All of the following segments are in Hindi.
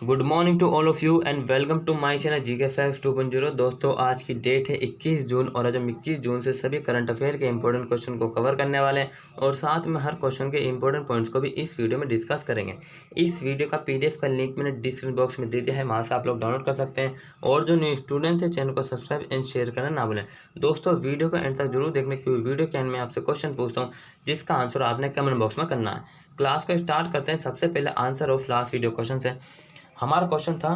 Good morning to all of you and welcome to my channel GK facts 2.0। दोस्तों आज की डेट है 21 जून और आज हम 21 जून से सभी करंट अफेयर के इंपॉर्टेंट क्वेश्चन को कवर करने वाले हैं और साथ में हर क्वेश्चन के इंपॉर्टेंट पॉइंट्स को भी इस वीडियो में डिस्कस करेंगे। इस वीडियो का पीडीएफ का लिंक मैंने डिस्क्रिप्शन बॉक्स में दे दिया है, वहाँ से आप लोग डाउनलोड कर सकते हैं। और जो न्यू स्टूडेंट्स है चैनल को सब्सक्राइब एंड शेयर करना ना भूलें। दोस्तों वीडियो को एंड तक जरूर देखने की वीडियो के एंड में आपसे क्वेश्चन पूछता हूँ जिसका आंसर आपने कमेंट बॉक्स में करना है। क्लास को स्टार्ट करते हैं। सबसे पहले answer of last video question है। हमारा क्वेश्चन था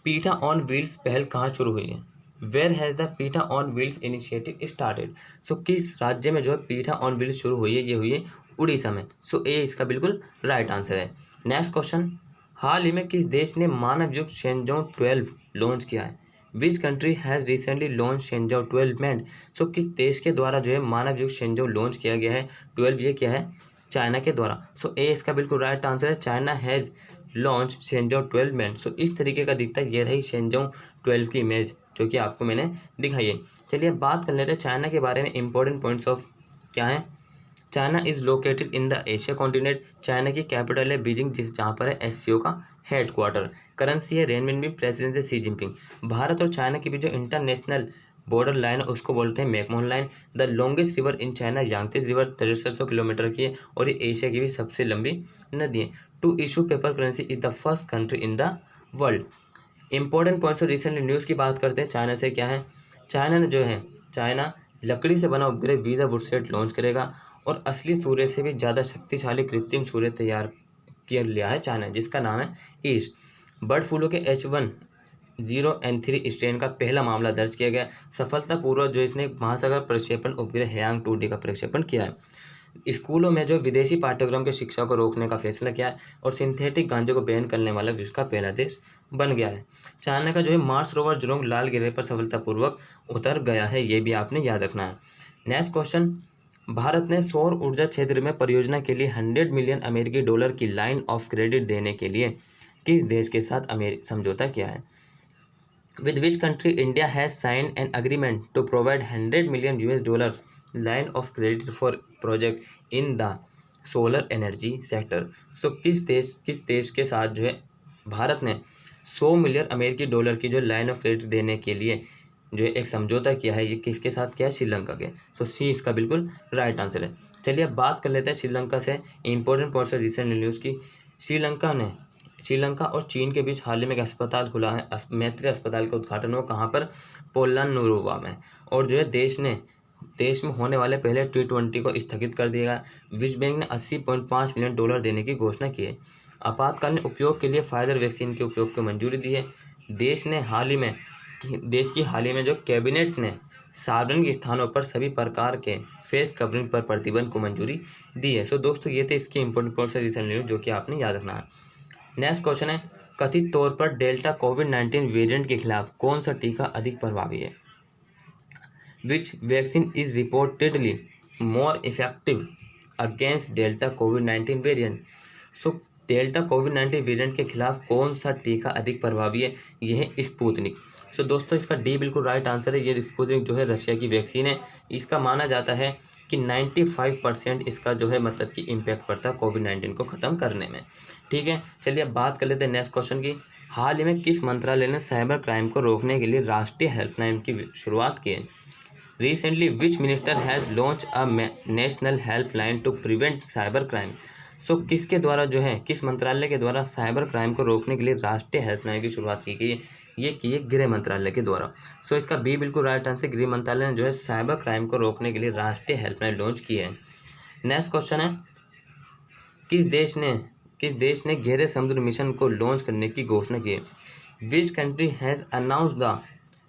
पीठा ऑन व्हील्स पहल कहाँ शुरू हुई है। वेयर हैज़ द पीठा ऑन व्हील्स इनिशिएटिव स्टार्टेड। सो किस राज्य में जो है पीठा ऑन व्हील्स शुरू हुई है, ये हुई है उड़ीसा में। सो ए इसका बिल्कुल राइट आंसर है। नेक्स्ट क्वेश्चन, हाल ही में किस देश ने मानव युक्त शेंजोंग 12 लॉन्च किया है। Which country has recently launch Shenzhou 12 मेंट। सो किस देश के द्वारा जो है मानव युक्त शेंजोंग लॉन्च किया गया है 12, ये क्या है चाइना के द्वारा। सो ए इसका बिल्कुल राइट आंसर है। चाइना हैज़ लॉन्च शेंजोंग 12 मेंट। सो इस तरीके का दिखता है, ये रही शेंजोंग 12 की इमेज जो कि आपको मैंने दिखाई है। चलिए बात कर लेते हैं चाइना के बारे में। इंपॉर्टेंट पॉइंट्स ऑफ क्या है। China is located in the Asia continent. China की कैपिटल है बीजिंग, जहाँ पर है एससीओ का हेड क्वार्टर। करेंसी है रेनमिनबी, प्रेसिडेंट है शी जिनपिंग। भारत और चाइना के बीच जो इंटरनेशनल बॉर्डर लाइन है उसको बोलते हैं McMahon line. The longest river in China Yangtze river 6300 kilometre की है और ये एशिया की भी सबसे लंबी नदी है। To issue paper currency is the first country in the world. Important points recently news की बात करते हैं। चाइना से क्या है, चाइना ने जो है चाइना लकड़ी से बना उपग्रह वीजा वुडसेट लॉन्च करेगा और असली सूर्य से भी ज़्यादा शक्तिशाली कृत्रिम सूर्य तैयार किया लिया है चाइना, जिसका नाम है ईस्ट। बर्ड फ्लू के H1N3 स्ट्रेन का पहला मामला दर्ज किया गया। सफलतापूर्वक जो इसने महासागर प्रक्षेपण उपग्रह हैयांग 2D का प्रक्षेपण किया है। स्कूलों में जो विदेशी पाठ्यक्रम की शिक्षा को रोकने का फैसला किया है और सिंथेटिक गांजे को बैन करने वाला विश्व का पहला देश बन गया है। चाइना का जो है मार्स रोवर जुरोंग लाल ग्रह पर सफलतापूर्वक उतर गया है, ये भी आपने याद रखना है। नेक्स्ट क्वेश्चन, भारत ने सौर ऊर्जा क्षेत्र में परियोजना के लिए 100 मिलियन अमेरिकी डॉलर की लाइन ऑफ क्रेडिट देने के लिए किस देश के साथ समझौता किया है। With which country India has signed an agreement to provide 100 million US dollar line of credit for project in the solar energy sector. So किस देश के साथ जो है भारत ने 100 मिलियन अमेरिकी डॉलर की जो लाइन ऑफ क्रेडिट देने के लिए जो एक समझौता किया है, ये किसके साथ किया है, श्रीलंका के। सो सी इसका बिल्कुल राइट आंसर है। चलिए अब बात कर लेते हैं श्रीलंका से इंपॉर्टेंट पॉइंट्स रिसेंट न्यूज़ की। श्रीलंका और चीन के बीच हाल ही में एक अस्पताल खुला है। मैत्री अस्पताल का उद्घाटन हुआ कहाँ पर, पोलानुरुवा में। और जो है देश में होने वाले पहले T20 को स्थगित कर दिया गया। विश्व बैंक ने 80.5 मिलियन डॉलर देने की घोषणा की है। आपातकालीन उपयोग के लिए फाइजर वैक्सीन के उपयोग को मंजूरी दी है। देश की हाल ही में जो कैबिनेट ने सार्वजनिक स्थानों पर सभी प्रकार के फेस कवरिंग पर प्रतिबंध को मंजूरी दी है। सो दोस्तों ये थे इसके इंपॉर्टेंट पॉइंट्स रिसेंट न्यूज जो कि आपने याद रखना है। नेक्स्ट क्वेश्चन है, कथित तौर पर डेल्टा कोविड-19 वेरिएंट के खिलाफ कौन सा टीका अधिक प्रभावी है। विच vaccine is reportedly more effective against delta covid variant. So delta covid variant के खिलाफ कौन सा टीका अधिक प्रभावी है, यह है स्पुतनिक। सो दोस्तों इसका डी बिल्कुल राइट आंसर है। ये स्पुतनिक जो है रशिया की वैक्सीन है। इसका माना जाता है कि 95% इसका जो है मतलब कि इम्पैक्ट पड़ता है कोविड-19 को ख़त्म करने में। ठीक है, चलिए अब बात कर लेते हैं नेक्स्ट क्वेश्चन की। हाल ही में किस मंत्रालय ने साइबर क्राइम को रोकने के लिए राष्ट्रीय हेल्पलाइन की शुरुआत की है। Recently, which minister has launched a national helpline to prevent cyber crime? सो किसके द्वारा जो है किस मंत्रालय के द्वारा साइबर क्राइम को रोकने के लिए राष्ट्रीय हेल्पलाइन की शुरुआत की गई है, ये की है गृह मंत्रालय के द्वारा। सो इसका बी बिल्कुल राइट आंसर, गृह मंत्रालय ने जो है साइबर क्राइम को रोकने के लिए राष्ट्रीय हेल्पलाइन लॉन्च की है। नेक्स्ट क्वेश्चन है, किस देश ने गहरे समुद्र मिशन को लॉन्च करने की घोषणा की है। Which country has announce the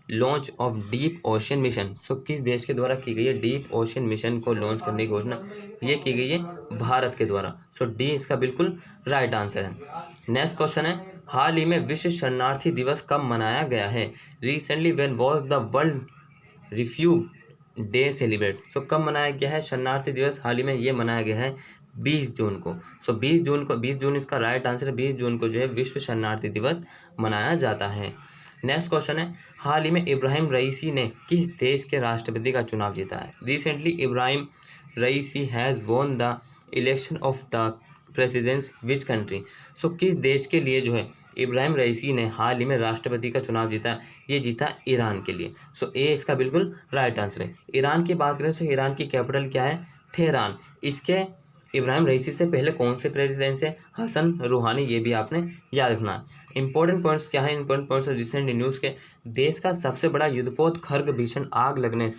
launch of deep ocean mission. So किस देश के द्वारा की गई है डीप ओशन मिशन को लॉन्च करने की घोषणा, ये की गई है भारत के द्वारा। सो डी इसका बिल्कुल राइट आंसर है। नेक्स्ट क्वेश्चन है, हाल ही में विश्व शरणार्थी दिवस कब मनाया गया है। Recently when was the world refugee day celebrate. So कब मनाया गया है शरणार्थी दिवस, हाल ही में ये मनाया गया है 20 जून को। सो 20 जून इसका राइट आंसर है। 20 जून को जो है विश्व शरणार्थी दिवस मनाया जाता है। नेक्स्ट क्वेश्चन है, हाल ही में इब्राहिम रईसी ने किस देश के राष्ट्रपति का चुनाव जीता है। Recently Ebrahim Raisi has won the election of the presidency which country. So किस देश के लिए जो है इब्राहिम रईसी ने हाल ही में राष्ट्रपति का चुनाव जीता, ये जीता ईरान के लिए। सो ए इसका बिल्कुल राइट आंसर है। ईरान की बात करें तो ईरान की कैपिटल क्या है? तेहरान। इसके इब्राहिम रईसी से पहले कौन से प्रेसिडेंट से? हसन रूहानी, ये भी आपने याद रखना। इंपॉर्टेंट पॉइंट्स क्या है? इंपॉर्टेंट पॉइंट्स रिसेंट न्यूज़ के, देश का सबसे बड़ा युद्धपोत खर्ग भीषण आग लगने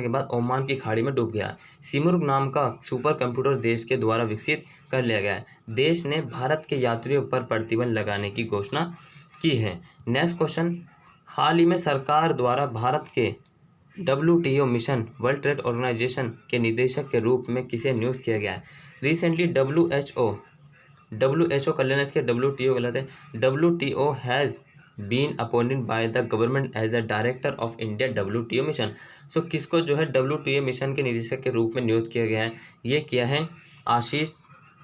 के बाद ओमान की खाड़ी में डूब गया। सिमुर्ग नाम का सुपर कंप्यूटर देश के द्वारा विकसित कर लिया गया है। देश ने भारत के यात्रियों पर प्रतिबंध लगाने की घोषणा की है। नेक्स्ट क्वेश्चन, हाल ही में सरकार द्वारा भारत के WTO मिशन, वर्ल्ड ट्रेड ऑर्गेनाइजेशन के निदेशक के रूप में किसे नियुक्त किया गया है? रिसेंटली WHO कर लेना, इसके WTO गलत है। WTO has been appointed by the government as a director of India WTO mission. So किसको जो है WTO मिशन के निदेशक के रूप में नियुक्त किया गया है? ये किया है आशीष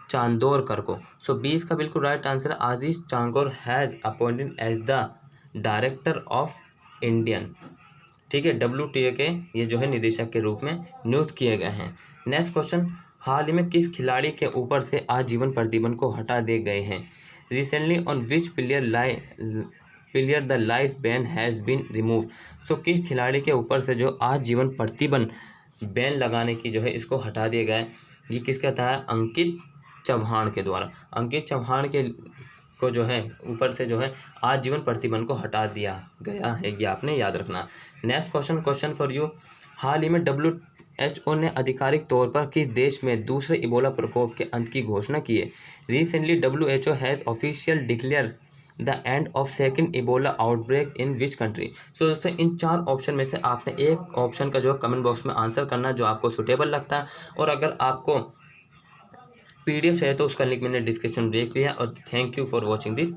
चांदोरकर को। सो 20 का बिल्कुल राइट आंसर है, Ashish Chandor has appointed as the director of Indian, ठीक है, WTO के ये जो है निदेशक के रूप में नियुक्त किए गए हैं। नेक्स्ट क्वेश्चन, हाल ही में किस खिलाड़ी के ऊपर से आजीवन प्रतिबंध को हटा दिए गए हैं? Recently on which player the life ban has been remove. तो किस खिलाड़ी के ऊपर से जो आजीवन प्रतिबंध बैन लगाने की जो है इसको हटा दिया गया है? ये किसका था? अंकित चौहान के द्वारा। अंकित चौहान के को जो है ऊपर से जो है आजीवन प्रतिबंध को हटा दिया गया है, ये आपने याद रखना। नेक्स्ट क्वेश्चन फॉर यू, हाल ही में WHO ने आधिकारिक तौर पर किस देश में दूसरे इबोला प्रकोप के अंत की घोषणा की है? Recently WHO has official declare the end of second Ebola outbreak in which country. So दोस्तों इन 4 ऑप्शन में से आपने एक ऑप्शन का जो कमेंट बॉक्स में आंसर करना जो आपको सुटेबल लगता है। और अगर आपको PDF चाहिए तो उसका लिंक मैंने डिस्क्रिप्शन में देख लिया। और thank you for watching this.